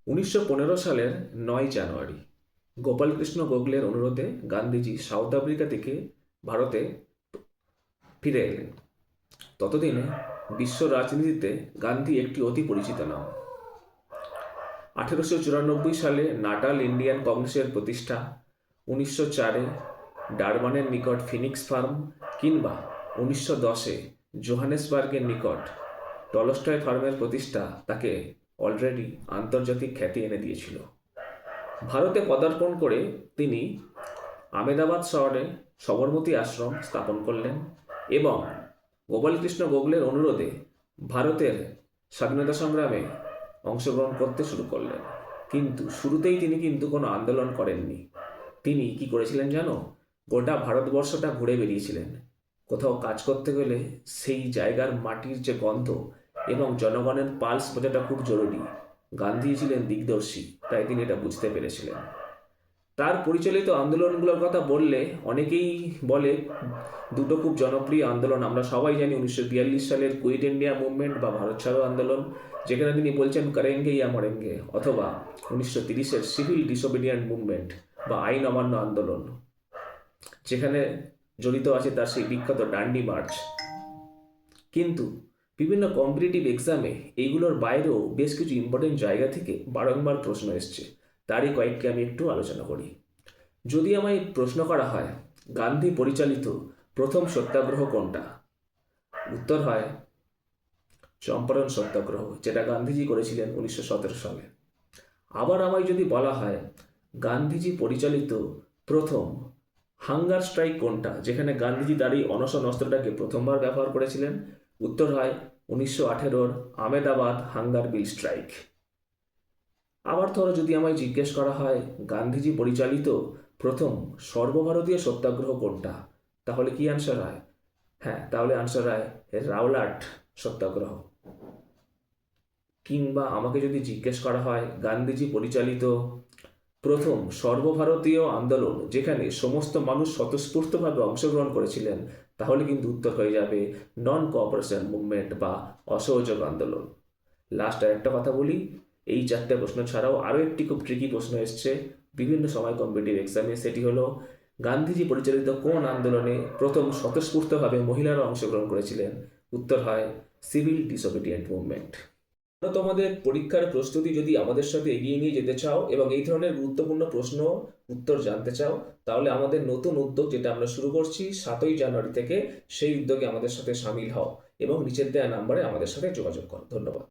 1915 সালের 9 জানুয়ারি গোপালকৃষ্ণ গোখলের অনুরোধে Gandhiji south Africa থেকে ভারতে ফিরে এলেন। ততদিনে বিশ্ব রাজনীতিতে গান্ধী একটি অতি পরিচিত নাম। 1894 সালে নাটাল ইন্ডিয়ান কংগ্রেসের প্রতিষ্ঠা, 1904-এ ডারবানের নিকট ফিনিক্স ফার্ম কিংবা 1910-এ জোহানেসবার্গের নিকট টলস্টয় ফার্মের প্রতিষ্ঠা তাকে অলরেডি আন্তর্জাতিক খ্যাতি এনে দিয়েছিল। ভারতে পদার্পণ করে তিনি আহমেদাবাদ শহরে সবরমতী আশ্রম স্থাপন করলেন এবং গোপালকৃষ্ণ গোখলের অনুরোধে ভারতের স্বাধীনতা সংগ্রামে অংশগ্রহণ করতে শুরু করলেন। কিন্তু শুরুতেই তিনি কোনো আন্দোলন করেননি। তিনি কি করেছিলেন জানো? গোটা ভারতবর্ষটা ঘুরে বেরিয়েছিলেন। কোথাও কাজ করতে গেলে সেই জায়গার মাটির যে গন্ধ এবং জনগণের পালস বোঝাটা খুব জরুরি। গান্ধী ছিলেন দিগদর্শী, তাই তিনি এটা বুঝতে পেরেছিলেন। তার পরিচালিত আন্দোলনগুলোর কথা বললে অনেকেই বলে দুটো খুব জনপ্রিয় আন্দোলন আমরা সবাই জানি। 1942 সালের কুইট ইন্ডিয়া মুভমেন্ট বা ভারত ছাড়ো আন্দোলন, যেখানে তিনি বলছেন করেঙ্গে ইয়া মরেঙ্গে, অথবা 1930-এর সিভিল ডিসোবিডিয়েন্ট মুভমেন্ট বা আইন অমান্য আন্দোলন, যেখানে জড়িত আছে তার সেই বিখ্যাত ডান্ডি মার্চ। কিন্তু বিভিন্ন কম্পিটিটিভ এক্সামে এইগুলোর বাইরেও বেশ কিছু ইম্পর্টেন্ট জায়গা থেকে বারংবার প্রশ্ন এসছে। তারই কয়েকটি আমি একটু আলোচনা করি। যদি আমায় প্রশ্ন করা হয় গান্ধী পরিচালিত প্রথম সত্যাগ্রহ কোনটা, উত্তর হয় চম্পারণ সত্যাগ্রহ, যেটা গান্ধীজি করেছিলেন 1917 সালে। আবার আমায় যদি বলা হয় গান্ধীজি পরিচালিত প্রথম হাঙ্গার স্ট্রাইক কোনটা, যেখানে গান্ধীজি তার এই অনশন অস্ত্রটাকে প্রথমবার ব্যবহার করেছিলেন, উত্তর হয় 1918-র আহমেদাবাদ হাঙ্গার বিল স্ট্রাইক। আবার ধরো যদি আমায় জিজ্ঞেস করা হয় গান্ধীজি পরিচালিত প্রথম সর্বভারতীয় সত্যাগ্রহ কোনটা, তাহলে কি আনসার হয়? হ্যাঁ, তাহলে আনসার হয় রাওলাট সত্যাগ্রহ। কিংবা আমাকে যদি জিজ্ঞেস করা হয় গান্ধীজি পরিচালিত প্রথম সর্বভারতীয় আন্দোলন যেখানে সমস্ত মানুষ স্বতঃস্ফূর্তভাবে অংশগ্রহণ করেছিলেন, তাহলে কিন্তু উত্তর হয়ে যাবে নন কোঅপারেশন মুভমেন্ট বা অসহযোগ আন্দোলন। লাস্ট আর একটা কথা বলি, এই চারটে প্রশ্ন ছাড়াও আরও একটি খুব ট্রিকি প্রশ্ন এসছে বিভিন্ন সময় কম্পিটিটিভ এক্সামে। সেটি হলো গান্ধীজি পরিচালিত কোন আন্দোলনে প্রথম স্বতঃস্ফূর্তভাবে মহিলারা অংশগ্রহণ করেছিলেন, উত্তর হয় সিভিল ডিসোবিডিয়েন্ট মুভমেন্ট। তোমাদের পরীক্ষার প্রস্তুতি যদি আমাদের সাথে এগিয়ে নিয়ে যেতে চাও এবং এই ধরনের গুরুত্বপূর্ণ প্রশ্ন উত্তর জানতে চাও, তাহলে আমাদের নতুন উদ্যোগ যেটা আমরা শুরু করছি 7ই জানুয়ারি থেকে, সেই উদ্যোগে আমাদের সাথে সামিল হও এবং নিচের দেওয়া নাম্বারে আমাদের সাথে যোগাযোগ করো। ধন্যবাদ।